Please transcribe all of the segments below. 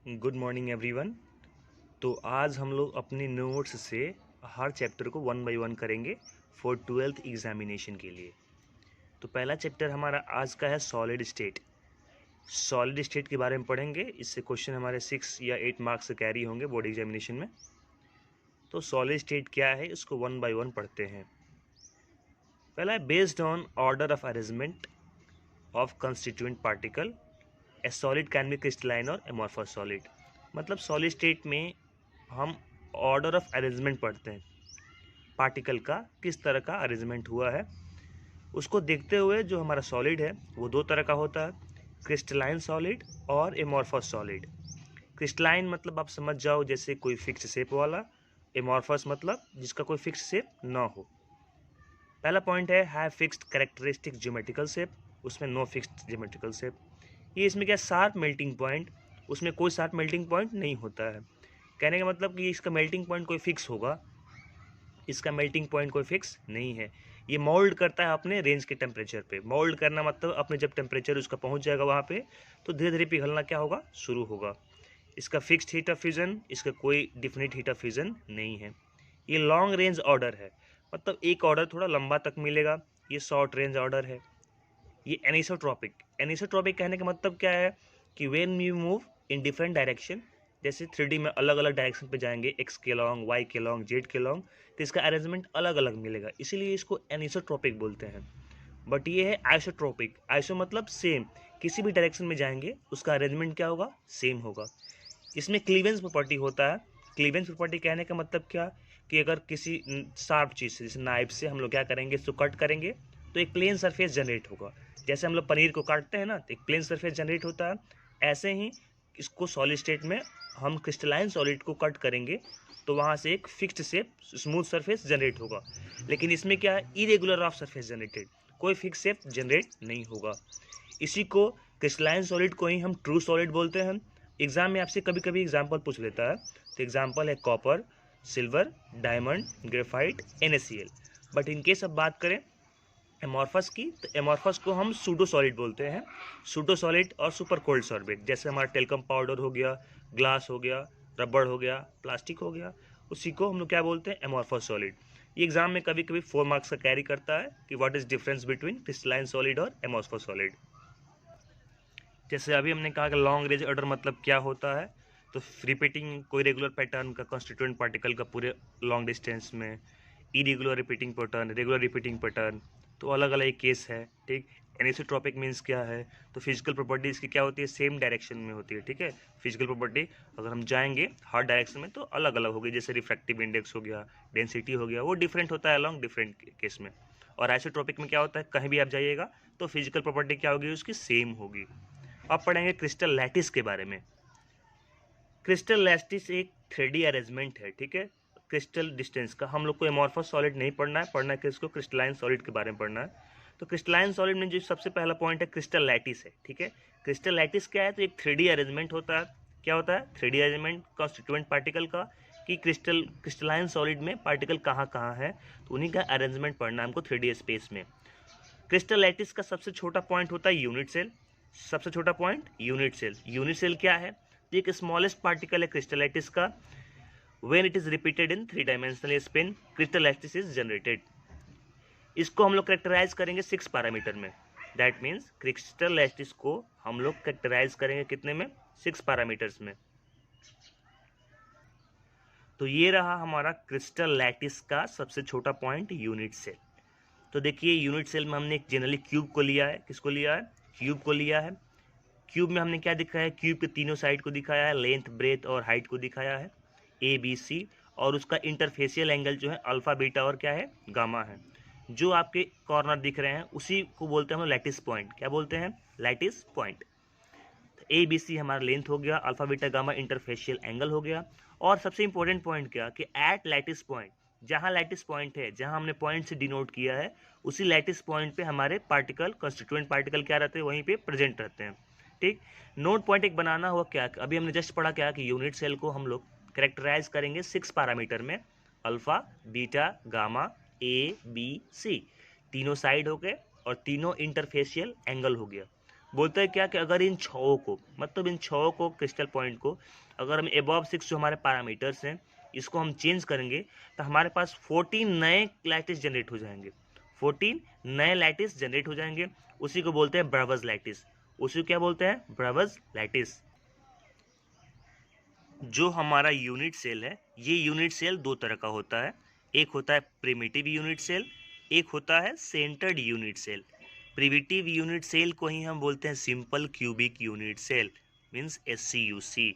Good morning everyone. तो आज हम लोग अपने नोट्स से हर चैप्टर को वन बाय वन करेंगे फॉर ट्वेल्थ एग्जामिनेशन के लिए। तो पहला चैप्टर हमारा आज का है सॉलिड स्टेट। सॉलिड स्टेट के बारे में पढ़ेंगे। इससे क्वेश्चन हमारे 6 या 8 मार्क्स से कैरी होंगे बोर्ड एग्जामिनेशन में। तो सॉलिड स्टेट क्या है, इसको वन बाय वन पढ़ते हैं। पहला है based on order of arrangement of constituent particle A solid can be crystalline और एमॉर्फस सॉलिड। मतलब सॉलिड स्टेट में हम ऑर्डर ऑफ अरेंजमेंट पढ़ते हैं, पार्टिकल का किस तरह का अरेंजमेंट हुआ है उसको देखते हुए। जो हमारा सॉलिड है वो दो तरह का होता है, क्रिस्टलाइन सॉलिड और एमॉर्फस सॉलिड। क्रिस्टलाइन मतलब आप समझ जाओ जैसे कोई फिक्स शेप वाला, एमॉर्फस मतलब जिसका कोई फिक्स शेप ना हो। पहला पॉइंट है have fixed characteristic geometrical shape, उसमें नो फिक्स्ड ज्योमेट्रिकल शेप। ये इसमें क्या शार्प मेल्टिंग पॉइंट, उसमें कोई शार्प मेल्टिंग पॉइंट नहीं होता है। कहने का मतलब कि इसका मेल्टिंग पॉइंट कोई फिक्स होगा, इसका मेल्टिंग पॉइंट कोई फिक्स नहीं है। ये मोल्ड करता है अपने रेंज के टेम्परेचर पे। मोल्ड करना मतलब अपने जब टेम्परेचर उसका पहुंच जाएगा वहाँ पे तो धीरे धीरे पिघलना क्या होगा, शुरू होगा। इसका फिक्स्ड हीट ऑफ फ्यूजन, इसका कोई डिफिनिट हीट ऑफ फ्यूजन नहीं है। ये लॉन्ग रेंज ऑर्डर है, मतलब एक ऑर्डर थोड़ा लंबा तक मिलेगा। ये शॉर्ट रेंज ऑर्डर है। ये एनिसोट्रॉपिक। एनिसोट्रॉपिक कहने का मतलब क्या है कि when you move in different direction, जैसे 3D में अलग अलग डायरेक्शन पे जाएंगे, एक्स के लॉन्ग, वाई के लॉन्ग, जेड के लॉन्ग, तो इसका अरेंजमेंट अलग अलग मिलेगा, इसीलिए इसको एनिसोट्रॉपिक बोलते हैं। बट ये है आइसोट्रॉपिक। आइसो मतलब सेम, किसी भी डायरेक्शन में जाएंगे उसका अरेंजमेंट क्या होगा, सेम होगा। इसमें क्लीवेंस प्रॉपर्टी होता है। क्लीवेंस प्रॉपर्टी कहने का मतलब क्या कि अगर किसी शार्प चीज़ से, जैसे नाइफ से हम लोग क्या करेंगे, इसको कट करेंगे तो एक प्लेन सरफेस जनरेट होगा। जैसे हम लोग पनीर को काटते हैं ना तो एक प्लेन सरफेस जनरेट होता है, ऐसे ही इसको सॉलिड स्टेट में हम क्रिस्टलाइन सॉलिड को कट करेंगे तो वहाँ से एक fixed shape smooth surface generate होगा। लेकिन इसमें क्या है, इरेगुलर ऑफ सरफेस जनरेटेड, कोई फिक्स शेप जनरेट नहीं होगा। इसी को क्रिस्टलाइन सॉलिड को ही हम ट्रू सॉलिड बोलते हैं। एग्जाम में आपसे कभी कभी एग्जाम्पल पूछ लेता है, तो एग्जाम्पल है copper, silver, diamond, graphite, NaCl। But in case अब बात करें एमॉर्फस की, तो एमॉर्फस को हम सूडो सॉलिड बोलते हैं। सूडो सॉलिड और सुपर कोल्ड सॉर्बेट, जैसे हमारा टेल्कम पाउडर हो गया, ग्लास हो गया, रबड़ हो गया, प्लास्टिक हो गया, उसी को हम लोग क्या बोलते हैं, एमॉर्फस सॉलिड। ये एग्जाम में कभी कभी 4 मार्क्स का कैरी करता है कि what is difference between crystalline solid और एमॉर्फस सॉलिड। जैसे अभी हमने कहा कि लॉन्ग रेंज ऑर्डर मतलब क्या होता है, तो रिपीटिंग कोई रेगुलर पैटर्न का कॉन्स्टिट्यूएंट पार्टिकल का पूरे लॉन्ग डिस्टेंस में, irregular repeating pattern, regular repeating pattern, तो अलग अलग केस है। ठीक, एनिसोट्रॉपिक मीन्स क्या है, तो फिजिकल प्रॉपर्टीज की क्या होती है, सेम डायरेक्शन में होती है। ठीक है, फिजिकल प्रॉपर्टी अगर हम जाएंगे हर डायरेक्शन में तो अलग अलग होगी, जैसे रिफ्रैक्टिव इंडेक्स हो गया, डेंसिटी हो गया, वो डिफरेंट होता है अलॉन्ग डिफरेंट केस में। और आइसोट्रॉपिक में क्या होता है, कहीं भी आप जाइएगा तो फिजिकल प्रॉपर्टी क्या होगी, उसकी सेम होगी। अब पढ़ेंगे क्रिस्टल लैटिस के बारे में। क्रिस्टल लैटिस एक 3D अरेंजमेंट है। ठीक है, क्रिस्टल डिस्टेंस का हम लोग को एमॉर्फस सॉलिड नहीं पढ़ना है, पढ़ना है किसको, क्रिस्टलाइन सॉलिड के बारे में पढ़ना है। तो क्रिस्टलाइन सॉलिड में जो सबसे पहला पॉइंट है क्रिस्टल लैटिस है। ठीक है, क्रिस्टल लैटिस क्या है, तो एक 3D अरेंजमेंट होता है। क्या होता है, 3D अरेंजमेंट कॉन्स्टिट्यूएंट पार्टिकल का, कि क्रिस्टलाइन सॉलिड में पार्टिकल कहाँ कहाँ है, तो उन्हीं का अरेंजमेंट पढ़ना है हमको 3D स्पेस में। क्रिस्टल लैटिस का सबसे छोटा पॉइंट होता है यूनिट सेल। सबसे छोटा point unit cell. Unit cell क्या है, तो एक स्मॉलेस्ट पार्टिकल है क्रिस्टल लैटिस का। When it is repeated in 3 dimensional spin, crystal lattice is generated. इसको हम लोग कैरेक्टराइज करेंगे 6 पैरामीटर में। दैट मीन्स क्रिस्टल लैटिस को हम लोग कैरेक्टराइज करेंगे कितने में, 6 पैरामीटर्स में। तो ये रहा हमारा क्रिस्टल लैटिस का सबसे छोटा पॉइंट, यूनिट सेल। तो देखिए यूनिट सेल में हमने एक जनरली क्यूब को लिया है, किसको लिया है, क्यूब को लिया है। क्यूब में हमने क्या दिखाया है, क्यूब के तीनों साइड को दिखाया है, लेंथ, ब्रेथ और हाइट को दिखाया है, ABC। और उसका इंटरफेशियल एंगल जो है अल्फा, बीटा और क्या है, गामा है। जो आपके कॉर्नर दिख रहे हैं उसी को बोलते हैं हम लैटिस पॉइंट। क्या बोलते हैं, लैटिस पॉइंट। तो ABC हमारा लेंथ हो गया, alpha, beta, gamma interfacial angle हो गया। और सबसे इंपॉर्टेंट पॉइंट क्या कि एट लैटिस पॉइंट, जहाँ लैटिस पॉइंट है, जहाँ हमने पॉइंट से डिनोट किया है, उसी लैटिस पॉइंट पे हमारे पार्टिकल, कंस्टिट्यूएंट पार्टिकल क्या रहते हैं, वहीं पे प्रेजेंट रहते हैं। ठीक, नोट पॉइंट एक बनाना हुआ क्या, अभी हमने जस्ट पढ़ा क्या कि यूनिट सेल को हम लोग करेक्टराइज करेंगे 6 पैरामीटर में, अल्फा, बीटा, गामा, ABC, तीनों साइड हो गए और तीनों इंटरफेशियल एंगल हो गया। बोलता है क्या कि अगर इन छओं को, मतलब इन छओं को क्रिस्टल पॉइंट को अगर हम एबव 6 जो हमारे पैरामीटर्स हैं इसको हम चेंज करेंगे तो हमारे पास 14 नए लैटिस जनरेट हो जाएंगे। 14 नए लैटिस जनरेट हो जाएंगे, उसी को बोलते हैं ब्रावर्स लैटिस। उसी को क्या बोलते हैं? ब्रावर्स लैटिस। जो हमारा यूनिट सेल है, ये यूनिट सेल दो तरह का होता है। एक होता है प्रिमिटिव यूनिट सेल, एक होता है centred unit cell. Primitive unit cell को ही हम बोलते हैं simple cubic unit cell, means SCUC।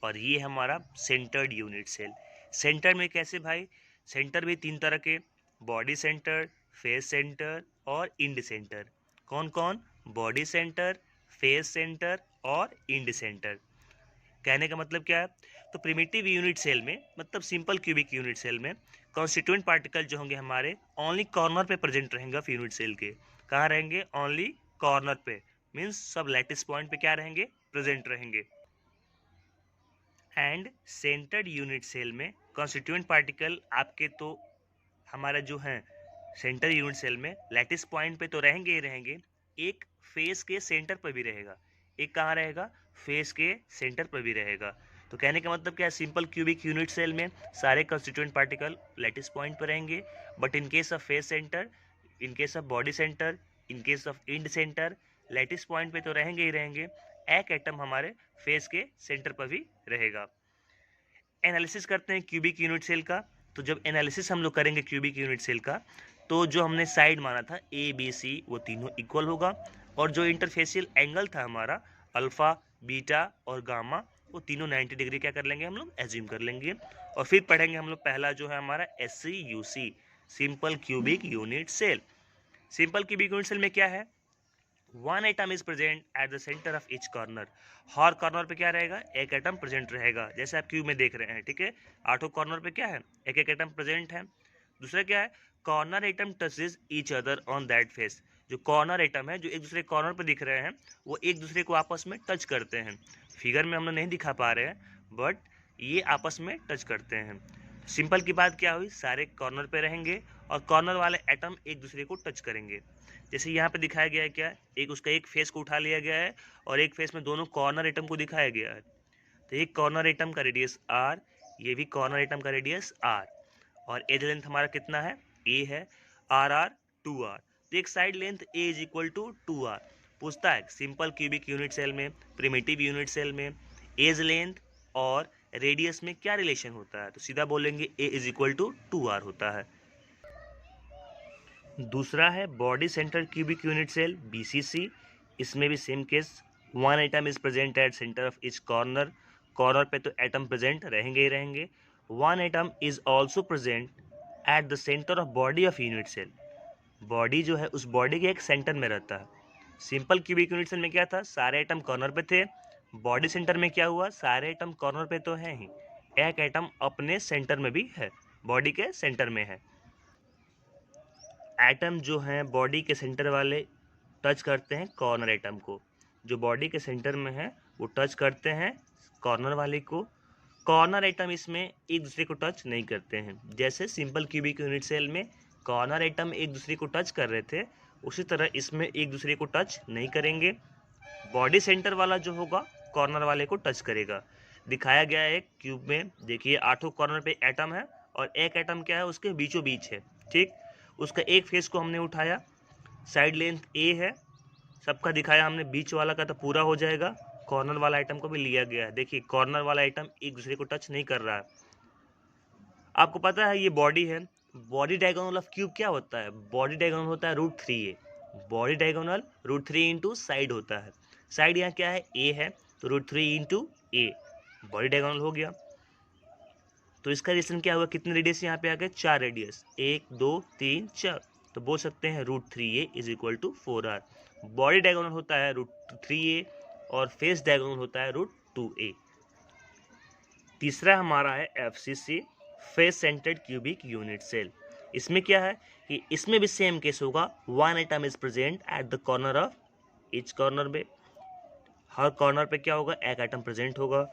और ये हमारा सेंटर्ड यूनिट सेल। सेंटर में कैसे भाई? सेंटर भी तीन तरह के, बॉडी सेंटर, फेस सेंटर और इंड सेंटर। कौन कौन? बॉडी सेंटर, फेस सेंटर और इंड सेंटर। कहने का मतलब क्या है? तो प्रिमिटिव यूनिट सेल में, मतलब सिंपल क्यूबिक यूनिट सेल में, कॉन्स्टिट्यूएंट पार्टिकल जो होंगे हमारे ओनली कॉर्नर पे प्रेजेंट रहेंगे यूनिट सेल के। कहाँ रहेंगे? ओनली कॉर्नर पे, मीन्स सब लैटिस पॉइंट पे क्या रहेंगे? प्रेजेंट रहेंगे। एंड सेंटर्ड यूनिट सेल में कॉन्स्टिट्यूएंट पार्टिकल आपके तो हमारा जो है सेंटर यूनिट सेल में लैटिस पॉइंट पे तो रहेंगे ही रहेंगे, एक फेस के सेंटर पर भी रहेगा। एक कहाँ रहेगा? फेस के सेंटर पर भी रहेगा। तो कहने का मतलब क्या है? सिंपल क्यूबिक यूनिट सेल में सारे कंस्टिट्यूएंट पार्टिकल लैटिस पॉइंट पर रहेंगे, but in case of face centre, in case of body centre, in case of end centre, lattice point पे तो रहेंगे ही रहेंगे, एक एटम हमारे फेस के सेंटर पर भी रहेगा। एनालिसिस करते हैं क्यूबिक यूनिट सेल का। तो जब एनालिसिस हम लोग करेंगे क्यूबिक यूनिट सेल का, तो जो हमने साइड माना था ABC वो तीनों इक्वल होगा, और जो इंटरफेशियल एंगल था हमारा अल्फा, बीटा और गामा, वो तीनों 90 डिग्री क्या कर लेंगे हम लोग? एज्यूम कर लेंगे। और फिर पढ़ेंगे हम लोग पहला जो है हमारा SCUC, simple cubic unit cell. Simple cubic unit cell में क्या है? One atom is present at the centre of each corner. हर कॉर्नर पे क्या रहेगा? एक एटम प्रेजेंट रहेगा, जैसे आप क्यूब में देख रहे हैं, ठीक है। आठों कॉर्नर पे क्या है? एक एक एटम प्रेजेंट है। दूसरा क्या है? Corner atom touches each other on that face. जो कॉर्नर एटम है, जो एक दूसरे कॉर्नर पे दिख रहे हैं, वो एक दूसरे को आपस में टच करते हैं। फिगर में हम लोग नहीं दिखा पा रहे हैं, बट ये आपस में टच करते हैं। सिंपल की बात क्या हुई? सारे कॉर्नर पे रहेंगे और कॉर्नर वाले एटम एक दूसरे को टच करेंगे। जैसे यहाँ पे दिखाया गया है क्या? एक उसका एक फेस को उठा लिया गया है और एक फेस में दोनों कॉर्नर एटम को दिखाया गया है। तो एक कॉर्नर एटम का रेडियस R, ये भी कॉर्नर एटम का रेडियस R, और एज लेंथ हमारा कितना है? A है, RR 2R। तो एक side length A is equal to 2R। पूछता है सिंपल क्यूबिक यूनिट सेल में, प्रिमिटिव यूनिट सेल में एज लेंथ और रेडियस में क्या रिलेशन होता है? तो सीधा बोलेंगे A is equal to 2R होता है। दूसरा है body centre cubic unit cell BCC। इसमें भी same case, one atom is present at centre of each corner. Corner पे तो एटम प्रेजेंट रहेंगे ही रहेंगे। One atom is also present at the centre of body of unit cell. Body जो है उस बॉडी के एक सेंटर में रहता है। सिंपल क्यूबिक यूनिट सेल में क्या था? सारे एटम कॉर्नर पे थे। बॉडी सेंटर में क्या हुआ? सारे एटम कॉर्नर पे तो है ही, एक एटम अपने सेंटर में भी है, बॉडी के सेंटर में है। एटम जो हैं बॉडी के सेंटर वाले टच करते हैं कॉर्नर एटम को। जो बॉडी के सेंटर में है वो टच करते हैं कॉर्नर वाले को। कॉर्नर एटम इसमें एक दूसरे को टच नहीं करते हैं। जैसे सिंपल क्यूबिक यूनिट सेल में कॉर्नर एटम एक दूसरे को टच कर रहे थे, उसी तरह इसमें एक दूसरे को टच नहीं करेंगे। बॉडी सेंटर वाला जो होगा कॉर्नर वाले को टच करेगा। दिखाया गया है क्यूब में, देखिए आठों कॉर्नर पे एटम है और एक एटम क्या है? उसके बीचों बीच है, ठीक। उसका एक फेस को हमने उठाया, साइड लेंथ A है, सबका दिखाया हमने, बीच वाला का तो पूरा हो जाएगा, कॉर्नर वाला आइटम को भी लिया गया है। देखिए कॉर्नर वाला आइटम एक दूसरे को टच नहीं कर रहा है। आपको पता है ये बॉडी है, बॉडी डायगोनल ऑफ क्यूब क्या होता है? बॉडी डायगोनल होता है √3a। Body diagonal √3 into side होता है। साइड यहाँ क्या है? A है, तो √3 इंटू A बॉडी डायगोनल हो गया। तो इसका रिलेशन क्या हुआ? कितने रेडियस यहाँ पे आ गए? 4 रेडियस, 1 2 3 4। तो बोल सकते हैं √3a is equal to 4R। Body diagonal होता है √3a और फेस डायगोनल होता है √2a। तीसरा हमारा है FCC, face centred cubic unit cell. इसमें क्या है कि इसमें भी सेम केस होगा, one atom is present at the corner of each corner में। हर कॉर्नर पे क्या होगा? एक एटम प्रेजेंट होगा,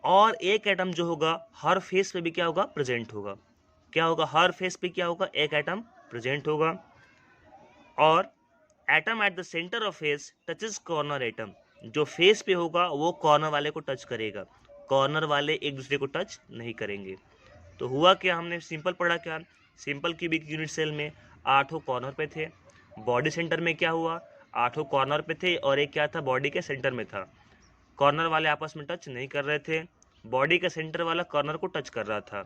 और एक एटम जो होगा हर फेस पे भी क्या होगा? प्रेजेंट होगा। क्या होगा? हर फेस पे क्या होगा? एक एटम प्रेजेंट होगा। और atom at the centre of face touches corner atom, जो फेस पे होगा वो कॉर्नर वाले को टच करेगा, कॉर्नर वाले एक दूसरे को टच नहीं करेंगे। तो हुआ क्या, हमने सिंपल पढ़ा क्या, सिंपल क्यूबिक यूनिट सेल में 8 कॉर्नर पे थे। बॉडी सेंटर में क्या हुआ, 8 कॉर्नर पे थे और एक क्या था, बॉडी के सेंटर में था। कॉर्नर वाले आपस में टच नहीं कर रहे थे, बॉडी का सेंटर वाला कॉर्नर को टच कर रहा था।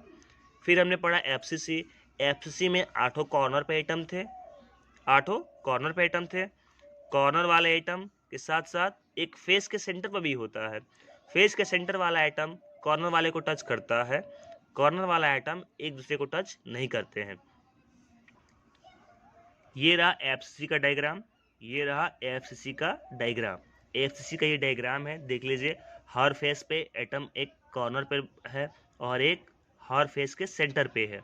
फिर हमने पढ़ा एफसीसी, एफसीसी में 8 कॉर्नर पे एटम थे, 8 कॉर्नर पे एटम थे। कॉर्नर वाले एटम के साथ साथ एक फेस के सेंटर पर भी होता है, फेस के सेंटर वाला एटम कॉर्नर वाले को टच करता है, कॉर्नर वाला एटम एक दूसरे को टच नहीं करते हैं। ये रहा एफसीसी का डायग्राम, ये रहा एफसीसी का डायग्राम। एफसीसी का ये डायग्राम है, देख लीजिए, हर फेस पे एटम एक कॉर्नर पे है और एक हर फेस के सेंटर पे है।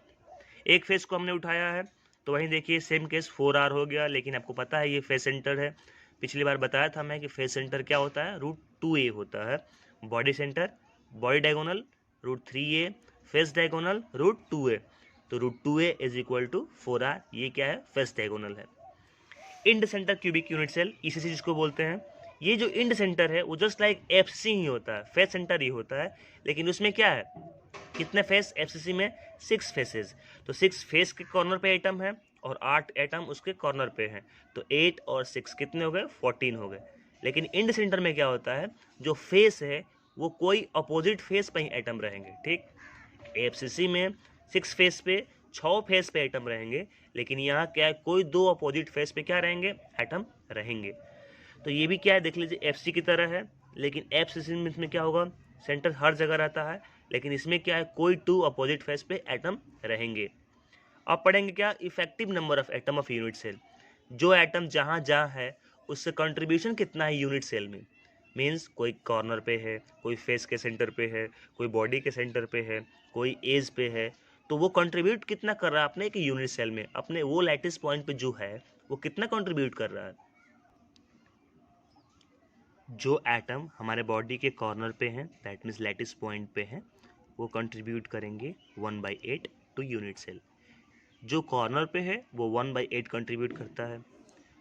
एक फेस को हमने उठाया है तो वहीं देखिए सेम केस 4R हो गया, लेकिन आपको पता है ये फेस सेंटर है। पिछली बार बताया था मैं कि फेस सेंटर क्या होता है, √2a होता है। Body centre, body diagonal √3a, face diagonal √2a, तो √2a is equal to 4R, ये क्या है, फेस डायगोनल है। End centre cubic unit cell इसी जिसको बोलते हैं। ये जो इंड सेंटर है वो जस्ट लाइक एफसी ही होता है, फेस सेंटर ही होता है, लेकिन उसमें क्या है, कितने फेस, एफसीसी में 6 फेसेस, तो 6 फेस के कॉर्नर पे एटम है और 8 एटम उसके कॉर्नर पे हैं, तो 8 और 6 कितने हो गए, 14 हो गए। लेकिन इंड सेंटर में क्या होता है, जो फेस है वो कोई अपोजिट फेस पे ही एटम रहेंगे, ठीक। एफसीसी में 6 फेस पे 6 फेस पे एटम रहेंगे, लेकिन यहाँ क्या है, कोई 2 अपोजिट फेस पे क्या रहेंगे, एटम रहेंगे। तो ये भी क्या है, देख लीजिए एफसी की तरह है, लेकिन एफसीसी में क्या होगा, सेंटर हर जगह रहता है, लेकिन इसमें क्या है, कोई 2 अपोजिट फेस पे एटम रहेंगे। अब पढ़ेंगे क्या, effective number of atom of unit cell, जो एटम जहाँ जहाँ है उससे कंट्रीब्यूशन कितना है यूनिट सेल में। मीन्स कोई कॉर्नर पे है, कोई फेस के सेंटर पे है, कोई बॉडी के सेंटर पे है, कोई एज पे है, तो वो कंट्रीब्यूट कितना कर रहा है अपने एक यूनिट सेल में, अपने वो लैटिस पॉइंट पे जो है वो कितना कंट्रीब्यूट कर रहा है। जो एटम हमारे बॉडी के कॉर्नर पे हैं, दैट मीन्स लैटिस पॉइंट पे हैं, वो कंट्रीब्यूट करेंगे 1/8 टू यूनिट सेल। जो कॉर्नर पे है वो 1/8 कंट्रीब्यूट करता है।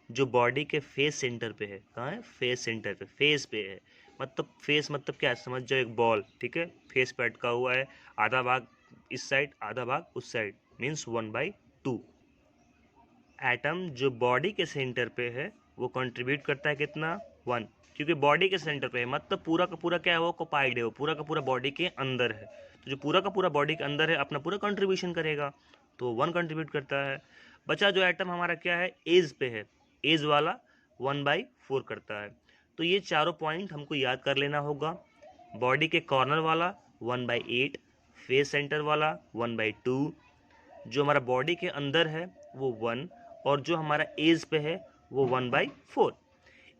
जो बॉडी के फेस सेंटर पे है, कहाँ है, फेस सेंटर पे, फेस पे है, मतलब फेस मतलब क्या, समझ जाओ एक बॉल, ठीक है, फेस पे अटका हुआ है, आधा भाग इस साइड आधा भाग उस साइड, मीन्स 1/2। एटम जो बॉडी के सेंटर पे है वो कंट्रीब्यूट करता है कितना, 1, क्योंकि बॉडी के सेंटर पे है, मतलब पूरा का पूरा क्या है, वो ऑक्युपाइड है, वो पूरा का पूरा बॉडी के अंदर है, तो जो पूरा का पूरा बॉडी के अंदर है अपना पूरा कंट्रीब्यूशन करेगा, तो 1 कंट्रीब्यूट करता है। बचा जो एटम हमारा क्या है, एज पे है, एज वाला 1/4 करता है। तो ये चारों पॉइंट हमको याद कर लेना होगा। बॉडी के कॉर्नर वाला 1/8, फेस सेंटर वाला 1/2, जो हमारा बॉडी के अंदर है वो 1, और जो हमारा एज पे है वो 1/4।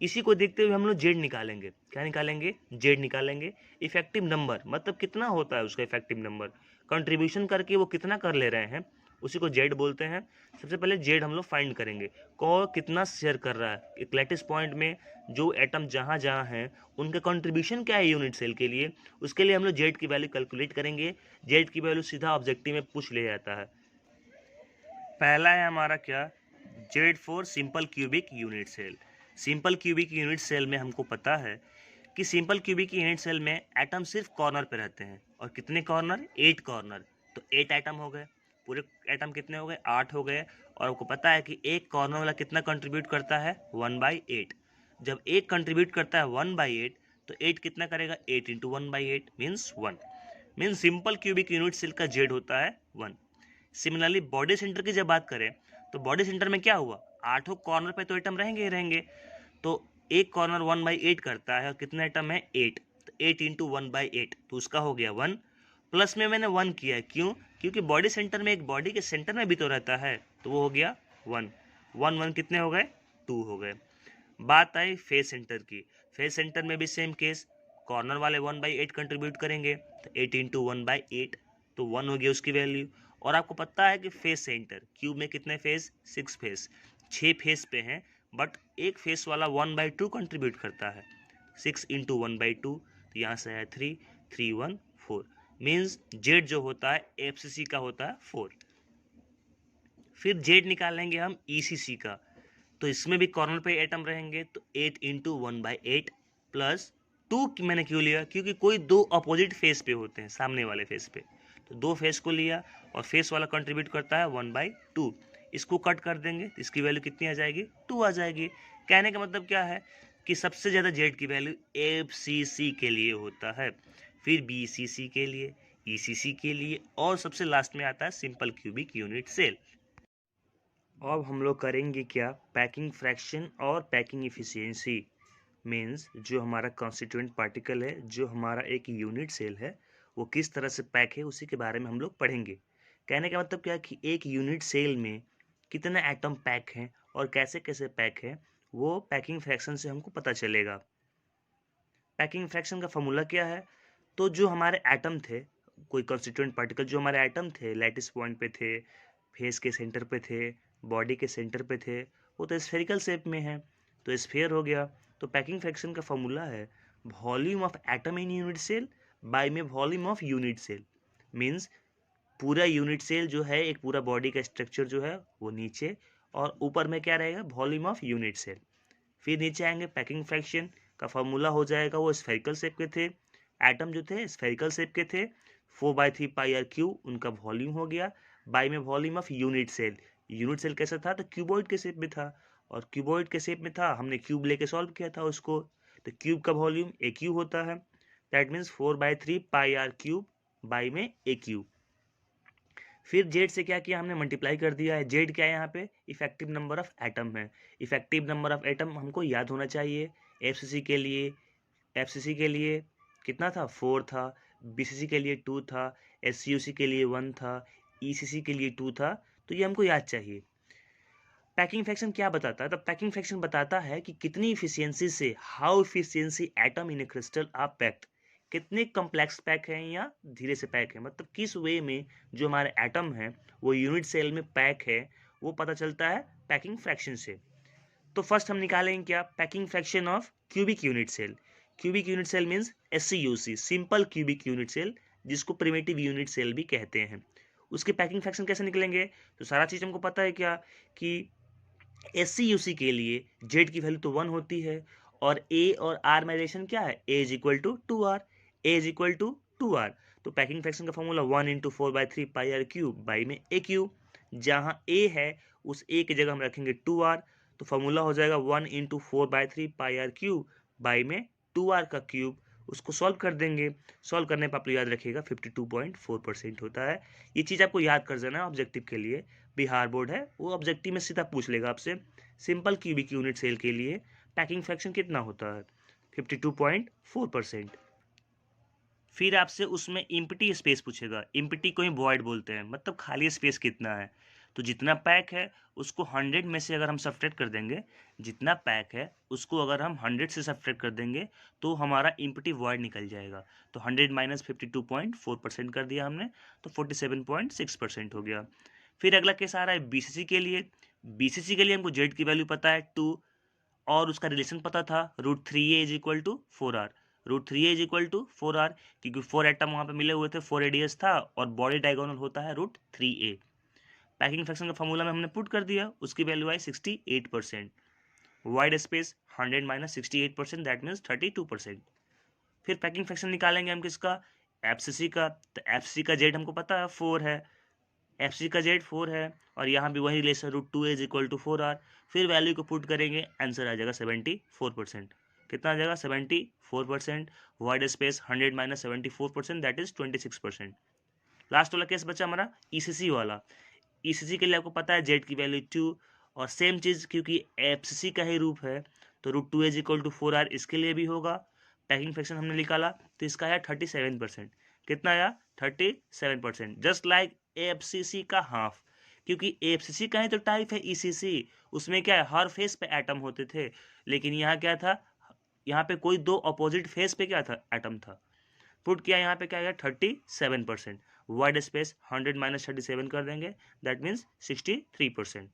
इसी को देखते हुए हम लोग जेड निकालेंगे, क्या निकालेंगे, जेड निकालेंगे। इफेक्टिव नंबर मतलब कितना होता है उसका इफेक्टिव नंबर, कंट्रीब्यूशन करके वो कितना कर ले रहे हैं, उसी को जेड बोलते हैं। सबसे पहले जेड हम लोग फाइंड करेंगे, कौन कितना शेयर कर रहा है एक लैटिस पॉइंट में, जो एटम जहाँ जहाँ हैं उनका कंट्रीब्यूशन क्या है यूनिट सेल के लिए, उसके लिए हम लोग जेड की वैल्यू कैलकुलेट करेंगे। जेड की वैल्यू सीधा ऑब्जेक्टिव में पूछ ले जाता है। पहला है हमारा क्या, Z for simple cubic unit cell. Simple cubic unit cell में हमको पता है कि सिंपल क्यूबिक यूनिट सेल में एटम सिर्फ कॉर्नर पे रहते हैं, और कितने कॉर्नर, 8 कॉर्नर, तो 8 एटम हो गए, पूरे एटम कितने हो गए, 8 हो गए। और आपको पता है कि एक कॉर्नर वाला कितना कंट्रीब्यूट करता है, 1/8। जब एक कंट्रीब्यूट करता है 1/8, तो 8 कितना करेगा, 8 × 1/8 means 1, means simple cubic unit cell का जेड होता है 1। सिमिलरली बॉडी सेंटर की जब बात करें तो बॉडी सेंटर में क्या हुआ, 8 कॉर्नर पे तो एटम रहेंगे ही रहेंगे, तो एक कॉर्नर 1/8 करता है, और कितने एटम है, 8, तो 8 × 1/8, तो उसका हो गया 1। प्लस में मैंने 1 किया है, क्यों, क्योंकि बॉडी सेंटर में एक बॉडी के सेंटर में भी तो रहता है, तो वो हो गया 1, 1 कितने हो गए, 2 हो गए। बात आई फेस सेंटर की, फेस सेंटर में भी सेम केस, कॉर्नर वाले 1/8 कंट्रीब्यूट करेंगे, तो 8 × 1/8, तो 1 हो गया उसकी वैल्यू। और आपको पता है कि फेस सेंटर क्यूब में कितने फेस, 6 फेस, 6 फेस पे हैं, बट एक फेस वाला 1/2 कंट्रीब्यूट करता है, 6 × 1/2, तो यहाँ से है 3, 3 1 4, मीन्स जेड जो होता है एफसीसी का होता है 4। फिर जेड निकालेंगे हम ईसीसी का, तो इसमें भी कॉर्नर पे एटम रहेंगे, तो 8 इंटू 1/8 प्लस 2 मैंने क्यों लिया, क्योंकि कोई दो अपोजिट फेस पे होते हैं, सामने वाले फेस पे, तो दो फेस को लिया और फेस वाला कंट्रीब्यूट करता है 1/2। इसको कट कर देंगे तो इसकी वैल्यू कितनी आ जाएगी, 2 आ जाएगी। कहने का मतलब क्या है कि सबसे ज़्यादा जेड की वैल्यू एफसीसी के लिए होता है, फिर बीसीसी के लिए, ईसीसी के लिए, और सबसे लास्ट में आता है सिंपल क्यूबिक यूनिट सेल। अब हम लोग करेंगे क्या, पैकिंग फ्रैक्शन और पैकिंग इफिशियंसी। मीन्स जो हमारा कॉन्स्टिट्यूएंट पार्टिकल है, जो हमारा एक यूनिट सेल है, वो किस तरह से पैक है, उसी के बारे में हम लोग पढ़ेंगे। कहने का मतलब क्या है कि एक यूनिट सेल में कितने एटम पैक हैं और कैसे कैसे पैक है, वो पैकिंग फ्रैक्शन से हमको पता चलेगा। पैकिंग फ्रैक्शन का फॉर्मूला क्या है, तो जो हमारे एटम थे, कोई कॉन्स्टिट्यूएंट पार्टिकल, जो हमारे एटम थे लैटिस पॉइंट पे थे, फेस के सेंटर पे थे, बॉडी के सेंटर पे थे, वो तो स्फेरिकल शेप में है, तो स्फेयर हो गया। तो पैकिंग फ्रैक्शन का फॉर्मूला है volume of atom in unit cell by में volume of unit cell. Means पूरा यूनिट सेल जो है, एक पूरा बॉडी का स्ट्रक्चर जो है वो नीचे, और ऊपर में क्या रहेगा, वॉल्यूम ऑफ यूनिट सेल। फिर नीचे आएंगे, पैकिंग फ्रैक्शन का फॉर्मूला हो जाएगा, वो स्फेरिकल शेप के थे, एटम जो थे स्फेरिकल शेप के थे, 4/3πr³ उनका वॉल्यूम हो गया, बाय में volume of unit cell. Unit cell कैसा था, तो क्यूबॉइड के शेप में था, और क्यूबॉइड के शेप में था, हमने क्यूब लेके सॉल्व किया था उसको, तो क्यूब का वॉल्यूम AQ होता है, दैट मीन्स 4/3πr³ बाय में AQ। फिर जेड से क्या किया हमने, मल्टीप्लाई कर दिया है। जेड क्या है यहाँ पे, इफेक्टिव नंबर ऑफ एटम है। इफेक्टिव नंबर ऑफ एटम हमको याद होना चाहिए। एफसीसी के लिए कितना था, 4 था, बीसीसी के लिए 2 था, एससीयूसी के लिए 1 था, ईसीसी के लिए 2 था, तो ये हमको याद चाहिए। पैकिंग फ्रैक्शन क्या बताता है, तो पैकिंग फ्रैक्शन बताता है कि कितनी इफिशियंसी से, how efficiency atom in a crystal are packed, कितने कम्प्लेक्स पैक हैं या धीरे से पैक है, मतलब किस वे में जो हमारे एटम है वो यूनिट सेल में पैक है, वो पता चलता है पैकिंग फ्रैक्शन से। तो फर्स्ट हम निकालेंगे क्या, packing fraction of cubic unit cell. Cubic unit cell means SCUC, simple cubic unit cell, जिसको प्रिमिटिव यूनिट सेल भी कहते हैं। उसके पैकिंग फ्रैक्शन कैसे निकलेंगे, तो सारा चीज हमको पता है क्या कि SCUC के लिए जेड की वैल्यू तो 1 होती है, और ए और आर में रिलेशन क्या है, A is equal to 2R, A is equal to 2R। तो पैकिंग फ्रैक्शन का फॉर्मूला 1 इंटू 4/3πr³ बाई में AQ, जहाँ A है उस A की जगह हम रखेंगे 2R, तो फॉर्मूला हो जाएगा 1 इंटू 4/3πr³ बाई में 2R का क्यूब। उसको सॉल्व कर देंगे, सॉल्व करने पर आप लोग याद रखिएगा 52.4% होता है। ये चीज़ आपको याद कर देना ऑब्जेक्टिव के लिए, बिहार बोर्ड है वो ऑब्जेक्टिव में सीधा पूछ लेगा आपसे, सिंपल क्यूबिक यूनिट सेल के लिए पैकिंग फ्रैक्शन कितना होता है, 52.4%। फिर आपसे उसमें इम्प्टी स्पेस पूछेगा, इम्प्टी को ही वॉइड बोलते हैं, मतलब खाली स्पेस कितना है। तो जितना पैक है उसको 100 में से अगर हम सब्ट्रैक्ट कर देंगे, जितना पैक है उसको अगर हम 100 से सब्ट्रैक्ट कर देंगे तो हमारा इम्प्टी वॉइड निकल जाएगा। तो 100 माइनस 52.4% कर दिया हमने, तो 47.6% हो गया। फिर अगला केस आ रहा है बीसीसी के लिए। बीसीसी के लिए हमको जेड की वैल्यू पता है 2, और उसका रिलेशन पता था √3a is equal to 4R। √3a is equal to 4R, क्योंकि 4 एटम वहाँ पे मिले हुए थे, 4 रेडियस था, और बॉडी डायगोनल होता है √3a। पैकिंग फ्रैक्शन का फॉर्मूला में हमने पुट कर दिया, उसकी value I 68%। Wide space 100 minus 68%, that means 32%। फिर पैकिंग फ्रैक्शन निकालेंगे हम किसका, एफसीसी का। तो एफसीसी का जेड हमको पता है 4 है, एफसी का जेड 4 है, और यहाँ भी वही relation √2a is equal to 4R। फिर वैल्यू को पुट करेंगे, आंसर आ जाएगा 74%। कितना आ जाएगा, 74%। Wide space 100 minus 74%, that is 26%। Last वाला केस बचा हमारा ईसीसी वाला। ईसीसी के लिए आपको पता है जेड की वैल्यू 2, और सेम चीज़ क्योंकि एफसीसी का ही रूप है तो √2a is equal to 4R इसके लिए भी होगा। पैकिंग फ्रैक्शन हमने निकाला तो इसका आया 37%। कितना आया, 37%, जस्ट लाइक एफसीसी का हाफ, क्योंकि एफसीसी का ही तो टाइप है ईसीसी, उसमें क्या है हर फेस पे एटम होते थे, लेकिन यहाँ क्या था, यहाँ पे कोई दो अपोजिट फेस पे क्या था, एटम था। पुट किया, यहाँ पे क्या आएगा 37%। वाइड स्पेस 100 माइनस 37 कर देंगे, दैट मीन्स 63%।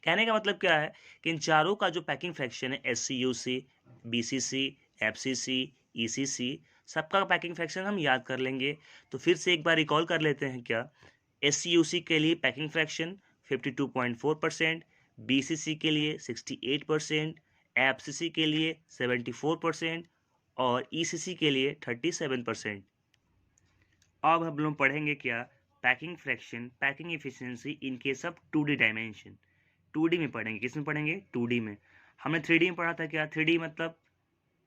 कहने का मतलब क्या है कि इन चारों का जो पैकिंग फ्रैक्शन है SCUC, BCC, FCC, ECC, सबका पैकिंग फ्रैक्शन हम याद कर लेंगे। तो फिर से एक बार रिकॉल कर लेते हैं क्या, SCUC के लिए पैकिंग फ्रैक्शन 52.4%, BCC के लिए 68%, FCC के लिए 74% और ECC के लिए 37%। अब हम लोग पढ़ेंगे क्या, packing fraction, packing efficiency in case of 2D dimension. 2D में पढ़ेंगे, किस में पढ़ेंगे, 2D में। हमने 3D में पढ़ा था क्या, 3D मतलब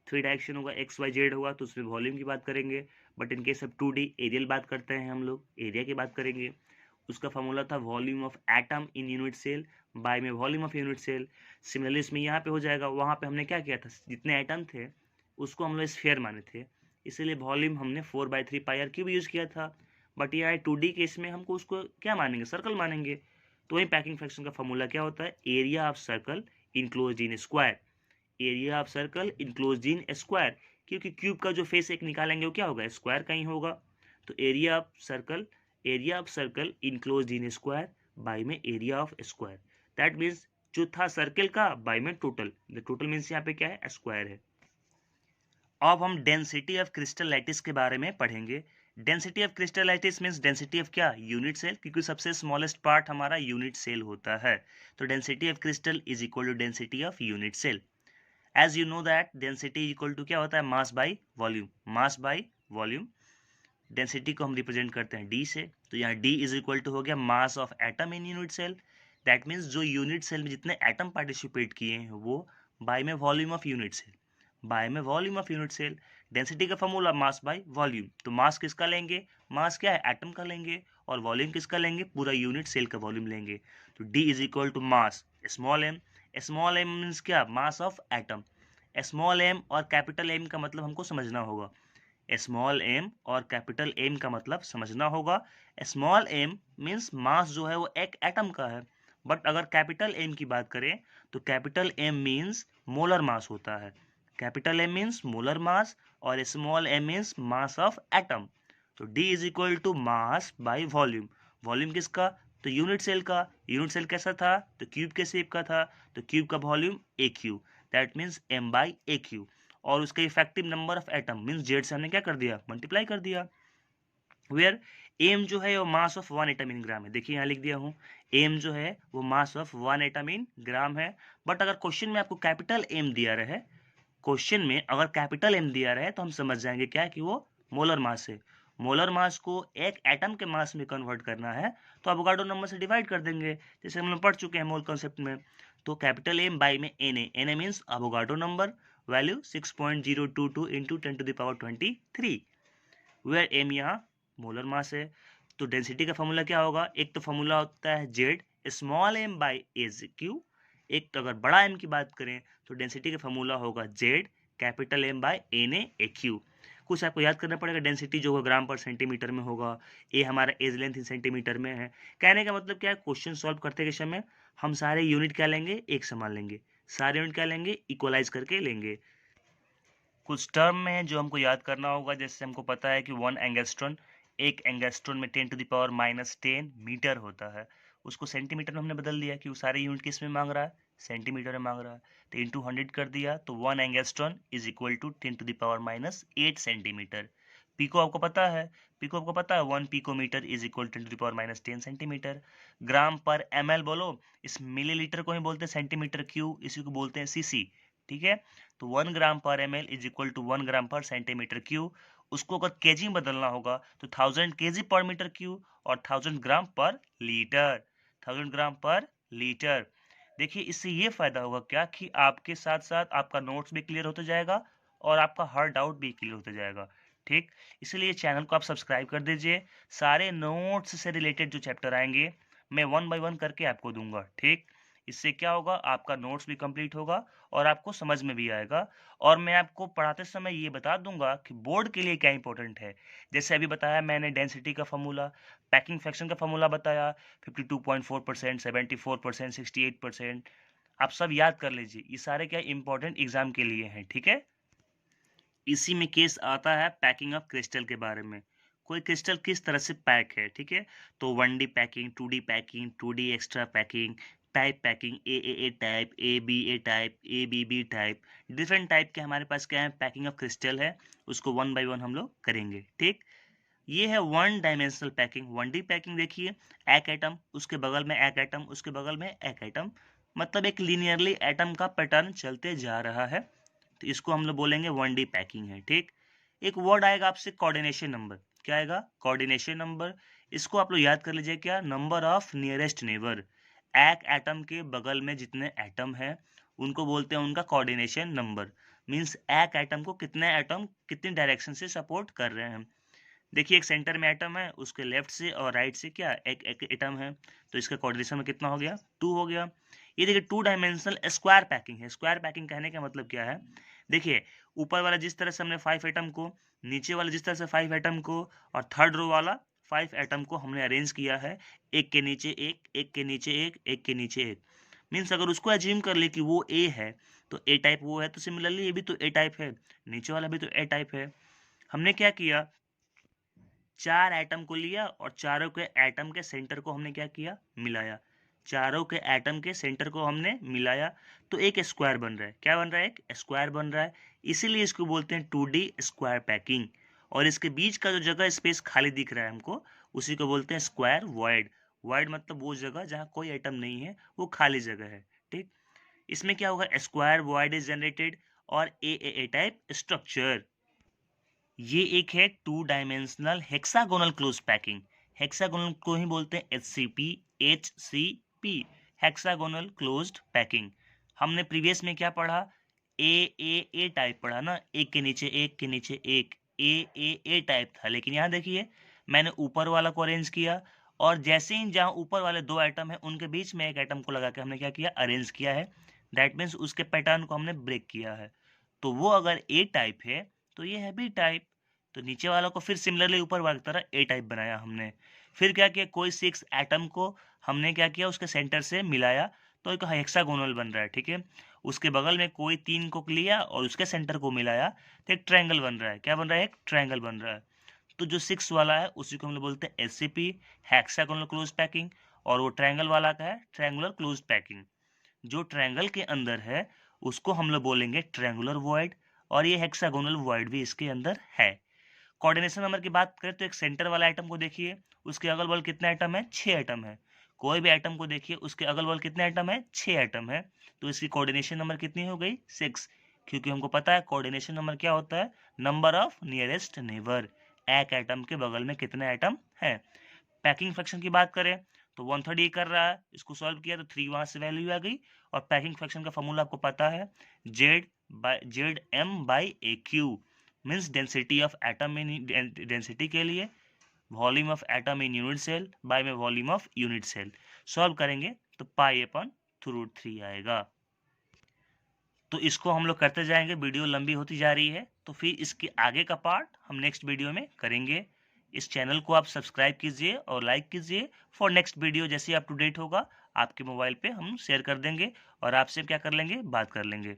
3 डायरेक्शन होगा, XYZ होगा, तो उसमें वॉल्यूम की बात करेंगे। But in case of 2D areal बात करते हैं हम लोग, एरिया की बात करेंगे। उसका फॉर्मूला था volume of atom in unit cell by में volume of unit cell. Similarly इसमें यहाँ पे हो जाएगा, वहाँ पे हमने क्या किया था, जितने एटम थे उसको हम लोग स्फीयर माने थे, इसीलिए वॉल्यूम हमने 4/3 पाई आर क्यूब यूज़ किया था। बट यहाँ 2D केस में हमको उसको क्या मानेंगे, सर्कल मानेंगे। तो वही पैकिंग फ्रैक्शन का फॉर्मूला क्या होता है, area of circle enclosed in square, area of circle enclosed in square, क्योंकि क्यूब का जो फेस एक निकालेंगे वो क्या होगा, स्क्वायर का ही होगा। तो area of circle enclosed in square by में area of square, that means जो था सर्कल का बाय में टोटल, द टोटल मीन्स यहाँ पे क्या है, स्क्वायर है। अब हम डेंसिटी ऑफ क्रिस्टल लैटिस के बारे में पढ़ेंगे। Density of crystal lattice means density of क्या, यूनिट सेल, क्योंकि सबसे स्मॉलेस्ट पार्ट हमारा यूनिट सेल होता है। तो density of crystal is equal to density of unit cell. As you know that density equal to क्या होता है, mass by volume, mass by volume. Density को हम रिप्रेजेंट करते हैं डी से, तो यहाँ डी इज इक्वल टू हो गया mass of atom in unit cell, that means जो यूनिट सेल में जितने एटम पार्टिसिपेट किए हैं वो बाय में volume of unit cell, by में volume of unit cell. Density का फॉर्मूला मास बाय वॉल्यूम, तो मास किसका लेंगे, मास क्या है, एटम का लेंगे, और वॉल्यूम किसका लेंगे, पूरा यूनिट सेल का वॉल्यूम लेंगे। तो D is equal to mass small M, small M means क्या, mass of atom. Small M और कैपिटल एम का मतलब हमको समझना होगा, स्मॉल एम और कैपिटल एम का मतलब समझना होगा। स्मॉल एम मीन्स मास जो है वो एक एटम का है, बट अगर कैपिटल एम की बात करें तो capital M means molar mass होता है। Capital M means molar mass और small M means mass of atom. तो D is equal to mass by volume, volume किसका, तो यूनिट सेल का। यूनिट सेल कैसा था, तो क्यूब के शेप का था, तो क्यूब का volume AQ, that means M by AQ। और उसका effective number of atom means Z से हमने क्या कर दिया, मल्टीप्लाई कर दिया। वेयर एम जो है वो मास ऑफ 1 एटम इन ग्राम है, देखिए यहाँ लिख दिया हूँ, एम जो है वो मास ऑफ 1 एटम इन ग्राम है। बट अगर क्वेश्चन में आपको कैपिटल एम दिया रहे, क्वेश्चन में अगर कैपिटल एम दिया रहे तो हम समझ जाएंगे क्या कि वो मोलर मास है। मोलर मास को एक एटम के मास में कन्वर्ट करना है तो अवोगाड्रो नंबर से डिवाइड कर देंगे, जैसे हम लोग पढ़ चुके हैं मोल कॉन्सेप्ट में। तो कैपिटल एम बाई में N means Avogadro number, value 6.022 into 10⁻23, where M यहाँ मोलर मास है। तो डेंसिटी का फॉर्मूला क्या होगा, एक तो फॉर्मूला होता है Z small M by edge cube, एक तो अगर बड़ा एम की बात करें तो डेंसिटी का फॉर्मूला होगा Z capital M by N A cube. कुछ आपको याद करना पड़ेगा, डेंसिटी जो होगा ग्राम पर सेंटीमीटर में होगा, ए हमारा एज लेंथ इन सेंटीमीटर में है। कहने का मतलब क्या है, क्वेश्चन सॉल्व करते के समय हम सारे यूनिट क्या लेंगे, एक समान लेंगे, सारे यूनिट क्या लेंगे, इक्वलाइज करके लेंगे। कुछ टर्म में है जो हमको याद करना होगा, जैसे हमको पता है कि 1 एंगस्ट्रॉन, एक एंगस्ट्रॉन में 10⁻⁻10 मीटर होता है, उसको सेंटीमीटर में हमने बदल दिया कि वो सारे यूनिट किस में मांग रहा है, सेंटीमीटर में मांग रहा है, तो इंटू 100 कर दिया, तो 1 angstrom is equal to 10⁻⁸ centimetre. Pico आपको पता है, 1 picometre is equal to 10⁻10 centimetre. Gram per ml बोलो, इस मिलीलीटर को ही बोलते हैं सेंटीमीटर क्यूब, इसी को बोलते हैं सीसी, ठीक है। तो 1 ग्राम per ml is equal to 1 ग्राम पर सेंटीमीटर क्यूब। उसको अगर केजी में बदलना होगा तो 1000 केजी पर मीटर क्यूब और 1000 ग्राम पर लीटर, 1000 ग्राम पर लीटर। देखिए इससे ये फायदा होगा क्या कि आपके साथ साथ आपका नोट्स भी क्लियर होता जाएगा और आपका हर डाउट भी क्लियर होता जाएगा, ठीक। इसलिए चैनल को आप सब्सक्राइब कर दीजिए, सारे नोट्स से रिलेटेड जो चैप्टर आएंगे मैं 1 बाय 1 करके आपको दूंगा, ठीक। इससे क्या होगा, आपका नोट्स भी कंप्लीट होगा और आपको समझ में भी आएगा। और मैं आपको पढ़ाते समय ये बता दूंगा कि बोर्ड के लिए क्या इंपॉर्टेंट है। जैसे अभी बताया मैंने डेंसिटी का फॉर्मूला, पैकिंग फ्रैक्शन का फॉर्मूला बताया, 52.4%, 74%, 68%, आप सब याद कर लीजिए, ये सारे क्या इंपॉर्टेंट एग्जाम के लिए हैं, ठीक है। इसी में केस आता है पैकिंग ऑफ क्रिस्टल के बारे में, कोई क्रिस्टल किस तरह से पैक है, ठीक है। तो 1D packing, 2D packing, 2D extra packing, type packing, A type, A type, B type, different type के हमारे पास क्या है पैकिंग ऑफ क्रिस्टल है, उसको 1 बाय 1 हम लोग करेंगे, ठीक। ये है 1 डायमेंशनल पैकिंग, 1D पैकिंग। देखिए एक एटम, उसके बगल में एक एटम, उसके बगल में एक एटम, मतलब एक लीनियरली एटम का पैटर्न चलते जा रहा है, तो इसको हम लोग बोलेंगे 1D पैकिंग है। ठीक, एक वर्ड आएगा आपसे कोऑर्डिनेशन नंबर। क्या आएगा? Coordination number. इसको आप लोग याद कर लीजिए, क्या? Number of nearest neighbour. एक एटम के बगल में जितने एटम है उनको बोलते हैं उनका कोऑर्डिनेशन नंबर। मींस एक एटम को कितने एटम कितनी डायरेक्शन से सपोर्ट कर रहे हैं। देखिए एक सेंटर में एटम है, उसके लेफ्ट से और राइट से क्या एक एटम है, तो इसका कोऑर्डिनेशन में कितना हो गया? 2 हो गया। ये देखिए 2 डायमेंशनल स्क्वायर पैकिंग है। स्क्वायर पैकिंग कहने का मतलब क्या है? देखिए ऊपर वाला जिस तरह से हमने 5 एटम को, नीचे वाला जिस तरह से 5 एटम को, और थर्ड रो वाला 5 एटम को हमने अरेंज किया है, एक के नीचे एक, एक के नीचे एक, एक के नीचे एक। मीन्स अगर उसको अज्यूम कर ले कि वो ए है, तो ए टाइप वो है, तो सिमिलरली ये भी तो ए टाइप है, नीचे वाला भी तो ए टाइप है। हमने क्या किया? 4 एटम को लिया और चारों के एटम के सेंटर को हमने क्या किया? मिलाया। चारों के एटम के सेंटर को हमने मिलाया, तो एक स्क्वायर बन रहा है। क्या बन रहा है? एक स्क्वायर बन रहा है। इसीलिए इसको बोलते हैं 2D स्क्वायर पैकिंग। और इसके बीच का जो जगह स्पेस खाली दिख रहा है हमको, उसी को बोलते हैं स्क्वायर वॉइड। वॉइड मतलब वो जगह जहाँ कोई एटम नहीं है, वो खाली जगह है। ठीक, इसमें क्या होगा? स्क्वायर वॉइड इज जनरेटेड और ए टाइप स्ट्रक्चर। ये एक है 2 dimensional hexagonal close packing. Hexagonal को ही बोलते हैं HCP, हेक्सागोनल क्लोज्ड पैकिंग। हमने प्रीवियस में क्या पढ़ा? ए टाइप पढ़ा ना, एक के नीचे एक के नीचे एक, ए टाइप था। लेकिन यहाँ देखिए मैंने ऊपर वाला को अरेंज किया, और जैसे ही जहाँ ऊपर वाले 2 एटम है उनके बीच में एक एटम को लगा के हमने क्या किया? अरेंज किया है। दैट मीन्स उसके पैटर्न को हमने ब्रेक किया है। तो वो अगर ए टाइप है तो ये है बी टाइप। तो नीचे वाला को फिर सिमिलरली ऊपर वाली तरह ए टाइप बनाया हमने। फिर क्या किया? कोई 6 एटम को हमने क्या किया? उसके सेंटर से मिलाया, तो एक हेक्सागोनल बन रहा है। ठीक है, उसके बगल में कोई 3 को लिया और उसके सेंटर को मिलाया, तो एक ट्रायंगल बन रहा है। क्या बन रहा है? एक ट्रायंगल बन रहा है। तो जो 6 वाला है उसी को हम लोग बोलते हैं SCP, हेक्सागोनल क्लोज पैकिंग। और वो ट्रायंगल वाला का है ट्रायंगुलर क्लोज पैकिंग। जो ट्रायंगल के अंदर है उसको हम लोग बोलेंगे ट्रायंगुलर वॉइड, और ये हेक्सागोनल वॉइड भी इसके अंदर है। कोऑर्डिनेशन नंबर की बात करें तो एक सेंटर वाला आइटम को देखिए, उसके अगल बगल कितने आइटम है? 6 आइटम है। कोई भी आइटम को देखिए, उसके अगल बगल कितने आइटम है? 6 आइटम है। तो इसकी कोऑर्डिनेशन नंबर कितनी हो गई? 6। क्योंकि हमको पता है कोऑर्डिनेशन नंबर क्या होता है? Number of nearest neighbour. एक आइटम के बगल में कितने आइटम है। पैकिंग फ्रैक्शन की बात करें तो 1/3 ये कर रहा है, इसको सॉल्व किया तो 3 वहां से वैल्यू आ गई। और पैकिंग फ्रैक्शन का फॉर्मूला आपको पता है, ZM/AQ, means density of atom in density के लिए, volume of atom in unit cell by में volume of unit cell. Solve करेंगे तो π/√3 आएगा। तो इसको हम लोग करते जाएंगे, वीडियो लंबी होती जा रही है, तो फिर इसके आगे का पार्ट हम नेक्स्ट वीडियो में करेंगे। इस चैनल को आप सब्सक्राइब कीजिए और लाइक कीजिए फॉर नेक्स्ट वीडियो। जैसे अप टू डेट होगा आपके मोबाइल पे हम शेयर कर देंगे और आपसे क्या कर लेंगे? बात कर लेंगे।